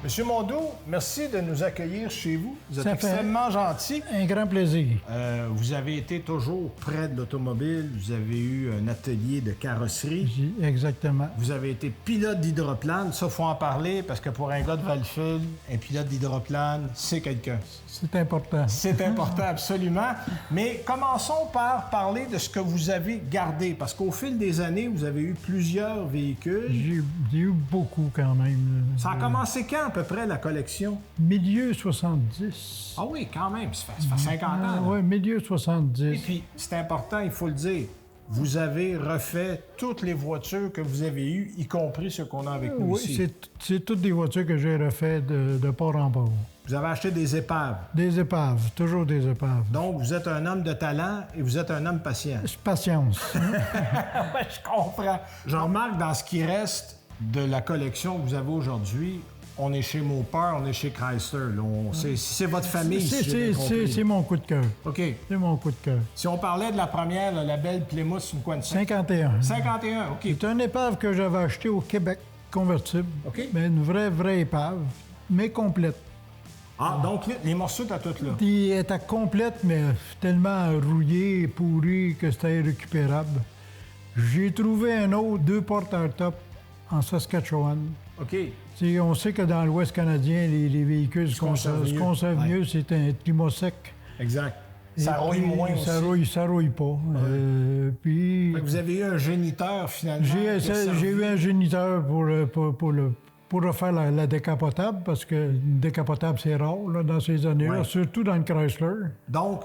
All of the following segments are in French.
Monsieur Mondeau, merci de nous accueillir chez vous. Vous êtes extrêmement gentil. Un grand plaisir. Vous avez été toujours près de l'automobile. Vous avez eu un atelier de carrosserie. Exactement. Vous avez été pilote d'hydroplane. Ça, il faut en parler parce que pour un gars de Valleyfield, un pilote d'hydroplane, c'est quelqu'un. C'est important. C'est important, absolument. Mais commençons par parler de ce que vous avez gardé. Parce qu'au fil des années, vous avez eu plusieurs véhicules. J'ai eu beaucoup quand même. Ça a commencé quand, à peu près, la collection? Milieu 70. Ah oui, quand même. Ça fait 50 ans. Oui, milieu 70. Et puis, c'est important, il faut le dire. Vous avez refait toutes les voitures que vous avez eues, y compris ceux qu'on a avec nous ici. Oui, c'est toutes des voitures que j'ai refaites de port en port. Vous avez acheté des épaves. Des épaves, toujours des épaves. Donc, vous êtes un homme de talent et vous êtes un homme patient. Patience. Ouais, je comprends. Je remarque dans ce qui reste de la collection que vous avez aujourd'hui, on est chez Mopar, on est chez Chrysler. C'est votre famille. C'est mon coup de cœur. OK. C'est mon coup de cœur. Si on parlait de la première, la belle Plymouth, c'est une quoi de 51. 51, OK. C'est une épave que j'avais achetée au Québec, convertible. OK. Mais une vraie épave, mais complète. Ah, donc les morceaux, t'as toutes là. Elle était complète, mais tellement rouillée, pourrie que c'était irrécupérable. J'ai trouvé un autre 2 portes hardtop en Saskatchewan. OK. On sait que dans l'Ouest canadien, les véhicules se conservent mieux. C'est un climat sec. Exact. Ça rouille moins aussi. Ça rouille pas. Puis, vous avez eu un géniteur, finalement. J'ai eu un géniteur pour refaire la décapotable, parce que une décapotable, c'est rare là, dans ces années-là, surtout dans le Chrysler. Donc,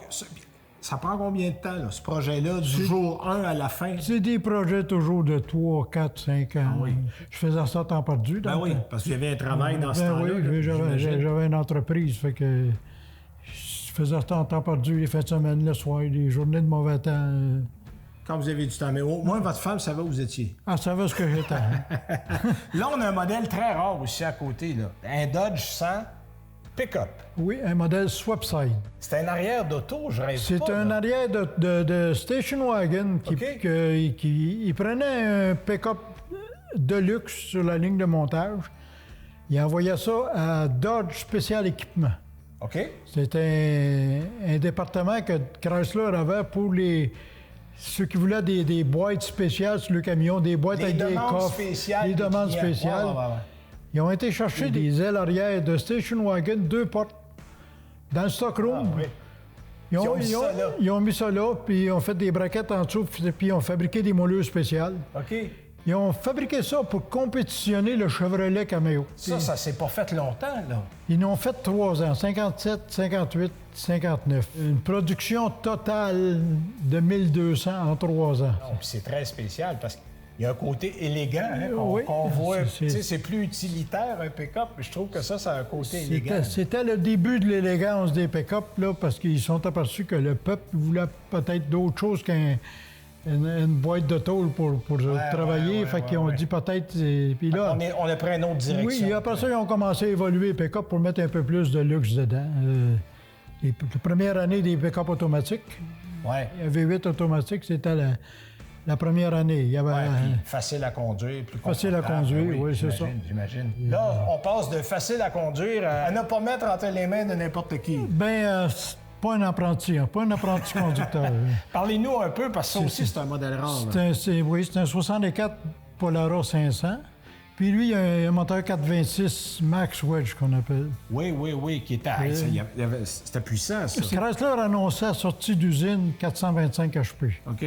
ça prend combien de temps, là, ce projet-là, du jour 1 à la fin? C'est des projets toujours de 3, 4, 5 ans. Ah oui. Je faisais ça à temps perdu. Ben oui, parce qu'il y avait un travail dans ce temps-là. Oui, j'avais une entreprise, fait que je faisais ça en temps perdu, les fins de semaine, le soir, les journées de mauvais temps. Quand vous avez du temps. Mais au moins, votre femme savait où vous étiez. Ah, ça va ce que j'étais. Là, on a un modèle très rare aussi à côté, là. Un Dodge 100 pick-up. Oui, un modèle Swapside. C'est un arrière d'auto, je rêve pas. C'est un arrière de station wagon qui prenait un pick-up de luxe sur la ligne de montage. Il envoyait ça à Dodge Special Équipement. OK. C'était un département que Chrysler avait pour ceux qui voulaient des boîtes spéciales sur le camion, des boîtes avec des coffres. Des demandes spéciales. Ouais. Ils ont été chercher des ailes arrière de station wagon, 2 portes, dans le stockroom. Ah, oui. Ils ont mis ça là, puis ils ont fait des braquettes en dessous, puis ils ont fabriqué des moulures spéciales. OK. Ils ont fabriqué ça pour compétitionner le Chevrolet Cameo. Ça s'est pas fait longtemps, là. Ils l'ont fait 3 ans, 57, 58, 59. Une production totale de 1200 en 3 ans. Non, puis c'est très spécial parce qu'il y a un côté élégant qu'on voit. C'est plus utilitaire, un pick-up, mais je trouve que ça a un côté élégant. C'était le début de l'élégance des pick-up, là, parce qu'ils sont aperçus que le peuple voulait peut-être d'autre chose qu'une boîte de tôle pour travailler. Fait qu'ils ont dit peut-être... Puis là, on a pris une autre direction. Oui, après ça, ils ont commencé à évoluer les pick-up pour mettre un peu plus de luxe dedans. La première année des pick-up automatiques, il y avait 8 automatiques, c'était la première année. Il y avait facile à conduire, plus facile à conduire, oui, c'est ça. J'imagine. Là, on passe de facile à conduire à ne pas mettre entre les mains de n'importe qui. Pas un apprenti conducteur. Parlez-nous un peu, parce que ça aussi, c'est un modèle rare. C'est un 64 Polara 500. Puis lui, il a un moteur 426 Max Wedge qu'on appelle. Oui, qui était... C'était puissant, ça. Chrysler annonçait la sortie d'usine 425 HP. OK.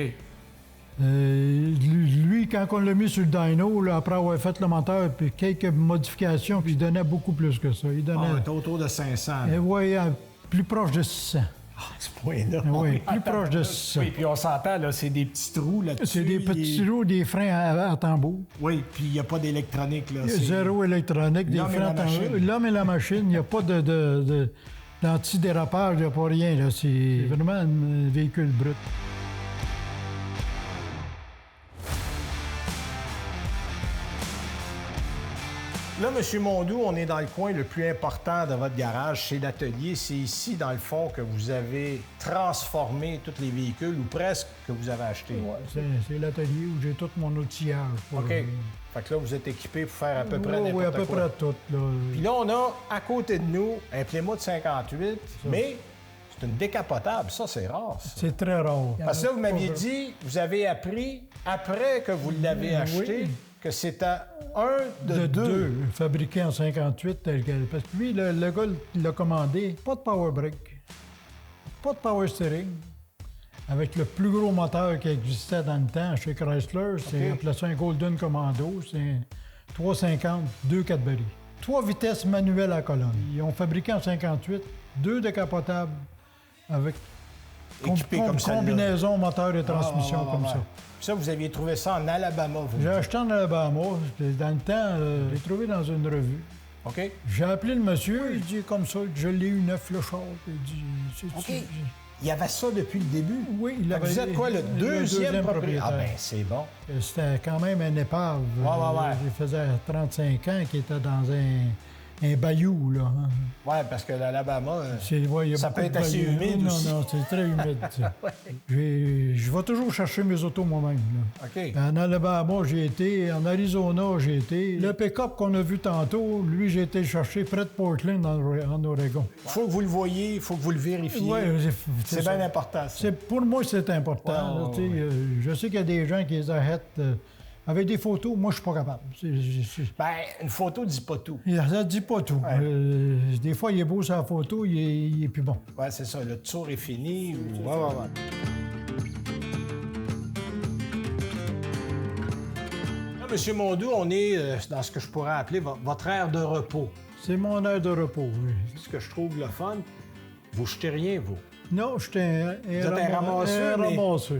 Lui, quand on l'a mis sur le dyno, là, après avoir fait le moteur, puis quelques modifications, puis il donnait beaucoup plus que ça. Il donnait... autour de 500. Oui, plus proche de 600. Ah, ce point-là. Oui, plus proche de 600. Oui, puis on s'entend, là, c'est des petits trous là-dessus. C'est des petits trous, des freins à tambour. Oui, puis il n'y a pas d'électronique, là. Zéro électronique, des freins à tambour. L'homme et la machine, il n'y a pas d'antidérapage, il n'y a pas rien, là. C'est vraiment un véhicule brut. Là, M. Mondou, on est dans le coin le plus important de votre garage, c'est l'atelier. C'est ici, dans le fond, que vous avez transformé tous les véhicules, ou presque, que vous avez achetés. Ouais, c'est l'atelier où j'ai tout mon outillage. OK. Fait que là, vous êtes équipé pour faire à peu près n'importe quoi. Oui, à peu près tout. Là. Puis là, on a à côté de nous un Plymouth 58, mais c'est une décapotable. Ça, c'est rare, ça. C'est très rare. Parce que là, vous m'aviez dit, vous avez appris, après que vous l'avez acheté, que c'était un de deux. Fabriqué en 58 tel quel. Parce que lui, le gars l'a commandé, pas de power brake, pas de power steering, avec le plus gros moteur qui existait dans le temps chez Chrysler. C'est appelé ça un Golden Commando. C'est 350, 2 barils. 3 vitesses manuelles à colonne. Ils ont fabriqué en 58 2 décapotables avec combinaison moteur et transmission comme ça. Ça, vous aviez trouvé ça en Alabama, vous? J'ai acheté en Alabama. Dans le temps, je l'ai trouvé dans une revue. OK. J'ai appelé le monsieur, il dit comme ça, je l'ai eu neuf le char. Il dit, OK. Il y avait ça depuis le début? Oui, il avait. Vous êtes quoi, le deuxième propriétaire? Ah ben, c'est bon. C'était quand même un épave. Ouais. Il faisait 35 ans qu'il était dans un bayou, là. Oui, parce que l'Alabama, ouais, ça peut être assez humide aussi. Non, c'est très humide. Je vais toujours chercher mes autos moi-même. Là. OK. En Alabama, j'ai été. En Arizona, j'ai été. Le pick-up qu'on a vu tantôt, lui, j'ai été le chercher près de Portland, en Oregon. Il faut que vous le voyez, il faut que vous le vérifiez. Ouais, c'est bien important, ça. Pour moi, c'est important. Je sais qu'il y a des gens qui les arrêtent. Avec des photos, moi, je suis pas capable. Ben, une photo dit pas tout. Ça dit pas tout. Ouais. Des fois, il est beau sur la photo, il est plus bon. Oui, c'est ça. Le tour est fini. Ouais. Là, M. Mondou, on est dans ce que je pourrais appeler votre aire de repos. C'est mon aire de repos, oui. Ce que je trouve le fun, vous jetez rien, vous. Non, je suis un ramasseur.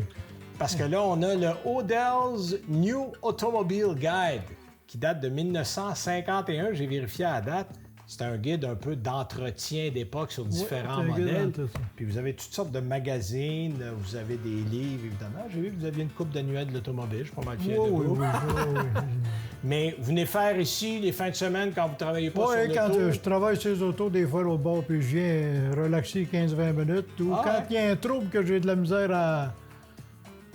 Parce que là, on a le Odell's New Automobile Guide qui date de 1951. J'ai vérifié à la date. C'est un guide un peu d'entretien d'époque sur différents modèles. Puis vous avez toutes sortes de magazines, vous avez des livres, évidemment. J'ai vu que vous aviez une coupe d'annuaire de l'automobile, je suis pas mal fier de vous. Oui. Mais vous venez faire ici les fins de semaine quand vous travaillez pas sur l'auto? Oui, quand je travaille sur les autos, des fois au bord, puis je viens relaxer 15-20 minutes. Ou quand il y a un trouble que j'ai de la misère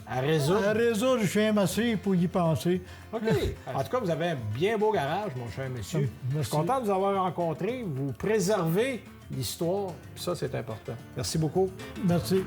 à résoudre, je viens m'asseoir pour y penser. OK. En tout cas, vous avez un bien beau garage, mon cher monsieur. Merci. Je suis content de vous avoir rencontré. Vous préservez l'histoire, puis ça, c'est important. Merci beaucoup. Merci.